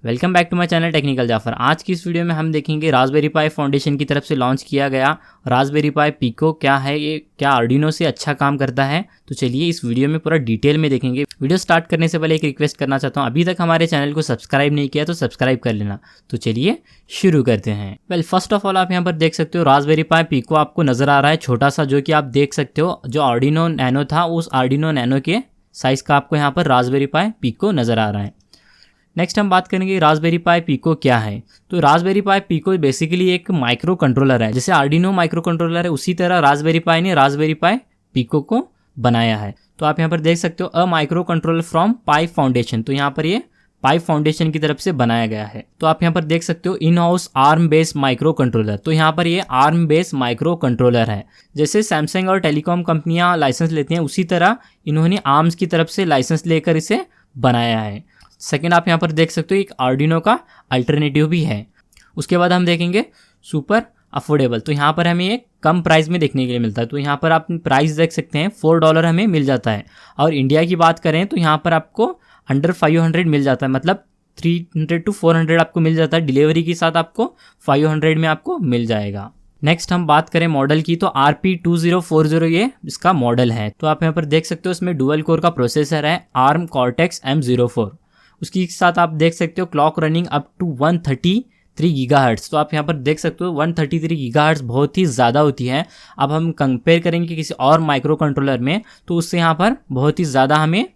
Welcome back to my channel technical Jafar. आज की इस वीडियो में हम देखेंगे रास्पबेरी पाई फाउंडेशन की तरफ से लॉन्च किया गया रास्पबेरी पाई पिको क्या है, ये क्या आर्डिनो से अच्छा काम करता है। तो चलिए इस वीडियो में पूरा डिटेल में देखेंगे। वीडियो स्टार्ट करने से पहले एक रिक्वेस्ट करना चाहता हूँ, अभी तक हमारे चैनल को सब्सक्राइब नहीं किया तो सब्सक्राइब कर लेना। तो चलिए शुरू करते हैं। फर्स्ट ऑफ ऑल आप यहाँ पर देख सकते हो रास्पबेरी पाई पिको आपको नजर आ रहा है छोटा सा, जो कि आप देख सकते हो जो आर्डिनो नैनो था उस आर्डिनो नैनो के साइज का आपको यहाँ पर रास्पबेरी पाई पिको नजर आ रहा है। नेक्स्ट हम बात करेंगे रास्पबेरी पाई पिको क्या है। तो रास्पबेरी पाई पिको बेसिकली एक माइक्रो कंट्रोलर है। जैसे आर्डिनो माइक्रो कंट्रोलर है उसी तरह रास्पबेरी पाई ने रास्पबेरी पाई पिको को बनाया है। तो आप यहाँ पर देख सकते हो a micro controller from pi foundation. तो यहाँ पर ये पाई फाउंडेशन की तरफ से बनाया गया है। तो आप यहाँ पर देख सकते हो in house arm based micro controller. तो यहाँ पर ये आर्म बेस्ड माइक्रो कंट्रोलर है। जैसे सैमसंग और टेलीकॉम कंपनियां लाइसेंस लेती हैं उसी तरह इन्होंने आर्म्स की तरफ से लाइसेंस लेकर इसे बनाया है। सेकेंड आप यहाँ पर देख सकते हो एक आर्डिनो का अल्टरनेटिव भी है। उसके बाद हम देखेंगे सुपर अफोर्डेबल। तो यहाँ पर हमें एक कम प्राइस में देखने के लिए मिलता है। तो यहाँ पर आप प्राइस देख सकते हैं $4 हमें मिल जाता है। और इंडिया की बात करें तो यहाँ पर आपको अंडर 500 मिल जाता है, मतलब 300 to 400 आपको मिल जाता है। डिलीवरी के साथ आपको 500 में आपको मिल जाएगा। नेक्स्ट हम बात करें मॉडल की तो RP2040 ये इसका मॉडल है। तो आप यहाँ पर देख सकते हो इसमें डुअल कोर का प्रोसेसर है ARM Cortex M04। उसके साथ आप देख सकते हो clock running up to 133 gigahertz. तो आप यहाँ पर देख सकते हो 133 गीगाहर्ट्ज़ बहुत ही ज़्यादा होती है। अब हम कंपेयर करेंगे किसी और माइक्रो कंट्रोलर में तो उससे यहाँ पर बहुत ही ज़्यादा हमें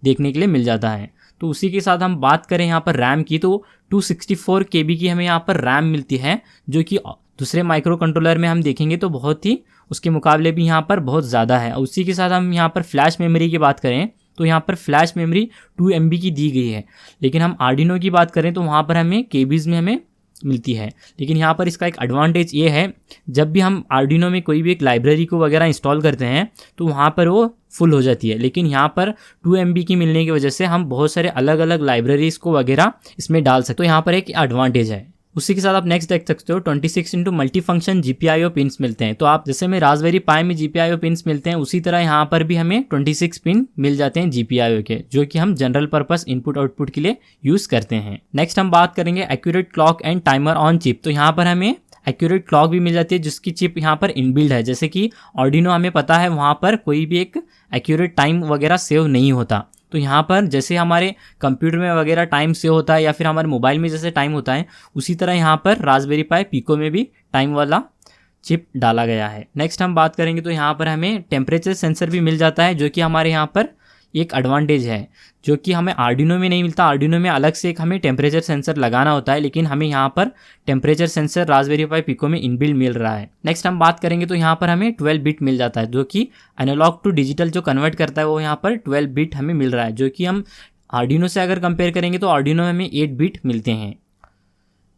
देखने के लिए मिल जाता है। तो उसी के साथ हम बात करें यहाँ पर रैम की तो 264 KB की हमें यहाँ पर रैम मिलती है, जो कि दूसरे माइक्रो कंट्रोलर में हम देखेंगे तो बहुत ही उसके मुकाबले भी यहाँ पर बहुत ज़्यादा है। उसी के साथ हम यहाँ पर फ्लैश मेमोरी की बात करें तो यहाँ पर फ्लैश मेमोरी 2 MB की दी गई है। लेकिन हम आर्डिनो की बात करें तो वहाँ पर हमें केबीज़ में हमें मिलती है। लेकिन यहाँ पर इसका एक एडवांटेज ये है, जब भी हम आर्डिनो में कोई भी एक लाइब्रेरी को वगैरह इंस्टॉल करते हैं तो वहाँ पर वो फुल हो जाती है। लेकिन यहाँ पर 2 MB की मिलने की वजह से हम बहुत सारे अलग अलग लाइब्रेरीज को वगैरह इसमें डाल सकते हो। तो यहाँ पर एक एडवांटेज है। उसी के साथ आप नेक्स्ट देख सकते हो 26 into multi function GPIO pins मिलते हैं। तो आप जैसे में रास्पबेरी पाई में GPIO पिन्स मिलते हैं उसी तरह यहाँ पर भी हमें 26 पिन मिल जाते हैं GPIO के, जो कि हम जनरल पर्पस इनपुट आउटपुट के लिए यूज करते हैं। नेक्स्ट हम बात करेंगे accurate clock and timer on chip. तो यहाँ पर हमें एक्यूरेट क्लॉक भी मिल जाती है जिसकी चिप यहाँ पर इनबिल्ड है। जैसे कि आर्डिनो हमें पता है वहाँ पर कोई भी एक एक्यूरेट टाइम वगैरह सेव नहीं होता। तो यहाँ पर जैसे हमारे कंप्यूटर में वगैरह टाइम सेव होता है या फिर हमारे मोबाइल में जैसे टाइम होता है उसी तरह यहाँ पर रास्पबेरी पाई पिको में भी टाइम वाला चिप डाला गया है। नेक्स्ट हम बात करेंगे तो यहाँ पर हमें टेम्परेचर सेंसर भी मिल जाता है, जो कि हमारे यहाँ पर एक एडवांटेज है, जो कि हमें आर्डिनो में नहीं मिलता। आर्डिनो में अलग से एक हमें टेम्परेचर सेंसर लगाना होता है, लेकिन हमें यहाँ पर temperature sensor Raspberry Pi pico में इनबिल्ट मिल रहा है। नेक्स्ट हम बात करेंगे तो यहाँ पर हमें 12 बिट मिल जाता है, जो कि एनालॉग टू डिजिटल जो कन्वर्ट करता है वो यहाँ पर 12 बिट हमें मिल रहा है, जो कि हम आर्डिनो से अगर कंपेयर करेंगे तो आर्डिनो में हमें 8 बिट मिलते हैं।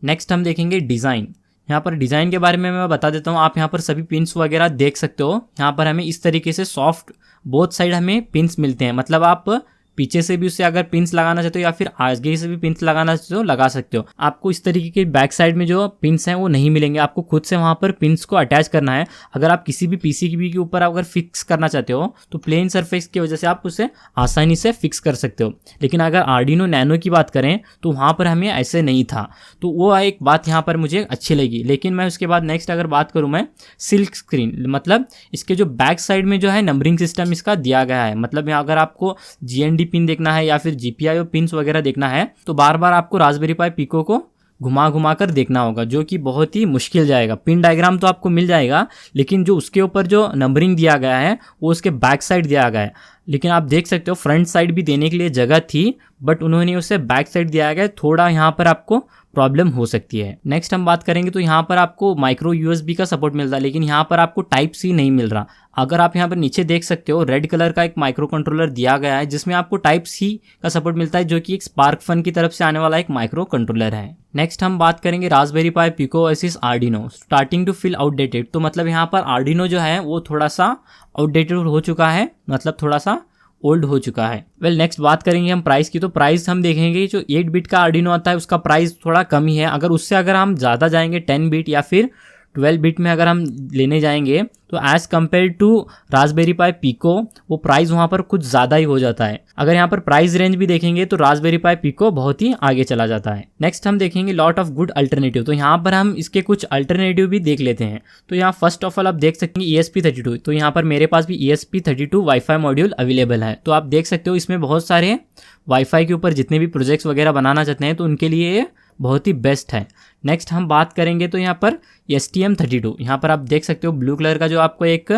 नेक्स्ट हम देखेंगे डिज़ाइन। यहाँ पर डिज़ाइन के बारे में मैं बता देता हूँ। आप यहाँ पर सभी पिन्स वगैरह देख सकते हो। यहाँ पर हमें इस तरीके से सॉफ्ट बोथ साइड हमें पिन्स मिलते हैं, मतलब आप पीछे से भी उससे अगर पिन्स लगाना चाहते हो या फिर आगे से भी पिन्स लगाना चाहते हो लगा सकते हो। आपको इस तरीके के बैक साइड में जो पिन्स हैं वो नहीं मिलेंगे, आपको खुद से वहाँ पर पिन्स को अटैच करना है। अगर आप किसी भी PCB के ऊपर अगर फिक्स करना चाहते हो तो प्लेन सरफेस की वजह से आप उसे आसानी से फिक्स कर सकते हो। लेकिन अगर आर्डिनो नैनो की बात करें तो वहाँ पर हमें ऐसे नहीं था, तो वो एक बात यहाँ पर मुझे अच्छी लगी। लेकिन मैं उसके बाद नेक्स्ट अगर बात करूँ मैं सिल्क स्क्रीन, मतलब इसके जो बैक साइड में जो है नंबरिंग सिस्टम इसका दिया गया है। मतलब अगर आपको GND पिन देखना है या फिर GPIO पिन्स वगैरह देखना है तो बार बार आपको रास्पबेरी पाई पिको को घुमा घुमा कर देखना होगा, जो कि बहुत ही मुश्किल जाएगा। पिन डायग्राम तो आपको मिल जाएगा, लेकिन जो उसके ऊपर जो नंबरिंग दिया गया है वो उसके बैक साइड दिया गया है। लेकिन आप देख सकते हो फ्रंट साइड भी देने के लिए जगह थी, बट उन्होंने उसे बैक साइड दिया गया है। थोड़ा यहाँ पर आपको प्रॉब्लम हो सकती है। नेक्स्ट हम बात करेंगे तो यहाँ पर आपको माइक्रो USB का सपोर्ट मिलता है, लेकिन यहाँ पर आपको Type-C नहीं मिल रहा। अगर आप यहाँ पर नीचे देख सकते हो रेड कलर का एक माइक्रो कंट्रोलर दिया गया है जिसमें आपको Type-C का सपोर्ट मिलता है, जो कि एक स्पार्कफन की तरफ से आने वाला एक माइक्रो कंट्रोलर है। नेक्स्ट हम बात करेंगे Raspberry Pi Pico versus Arduino starting to feel outdated. तो मतलब यहाँ पर आर्डिनो जो है वो थोड़ा सा आउटडेटेड हो चुका है, मतलब थोड़ा सा ओल्ड हो चुका है। नेक्स्ट बात करेंगे हम प्राइस की। तो प्राइस हम देखेंगे जो 8 बिट का आर्डिनो आता है उसका प्राइस थोड़ा कम ही है। अगर उससे अगर हम ज़्यादा जाएंगे 10 बिट या फिर 12 बिट में अगर हम लेने जाएंगे तो as compare to Raspberry Pi Pico वो प्राइस वहाँ पर कुछ ज़्यादा ही हो जाता है। अगर यहाँ पर प्राइस रेंज भी देखेंगे तो रास्पबेरी पाई पिको बहुत ही आगे चला जाता है। नेक्स्ट हम देखेंगे लॉट ऑफ गुड अल्टरनेटिव। तो यहाँ पर हम इसके कुछ अल्टरनेटिव भी देख लेते हैं। तो यहाँ फर्स्ट ऑफ ऑल आप देख सकते हैं ESP32। तो यहाँ पर मेरे पास भी ESP32 वाईफाई मॉड्यूल अवेलेबल है। तो आप देख सकते हो इसमें बहुत सारे वाईफाई के ऊपर जितने भी प्रोजेक्ट्स वगैरह बनाना चाहते हैं तो उनके लिए ये बहुत ही बेस्ट है। नेक्स्ट हम बात करेंगे तो यहाँ पर STM32। यहाँ पर आप देख सकते हो ब्लू कलर का जो आपको एक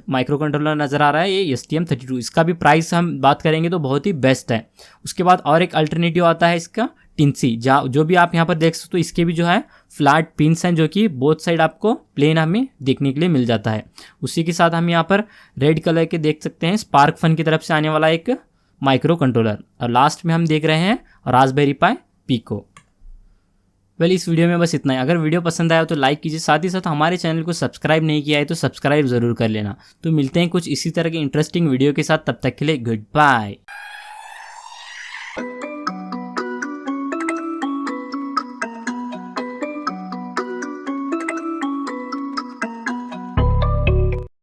माइक्रो कंट्रोलर नज़र आ रहा है, ये STM32। इसका भी प्राइस हम बात करेंगे तो बहुत ही बेस्ट है। उसके बाद और एक अल्टरनेटिव आता है इसका टिंसी, जो भी आप यहाँ पर देख सकते हो इसके भी जो है फ्लैट पिंस हैं जो कि बोथ साइड आपको प्लेन हमें देखने के लिए मिल जाता है। उसी के साथ हम यहाँ पर रेड कलर के देख सकते हैं स्पार्क फन की तरफ से आने वाला एक माइक्रो कंट्रोलर। और लास्ट में हम देख रहे हैं रास्पबेरी पाई पिको। इस वीडियो में बस इतना ही। अगर वीडियो पसंद आया तो लाइक कीजिए, साथ ही साथ हमारे चैनल को सब्सक्राइब नहीं किया है तो सब्सक्राइब ज़रूर कर लेना। तो मिलते हैं कुछ इसी तरह के इंटरेस्टिंग वीडियो के साथ, तब तक के लिए गुड बाय।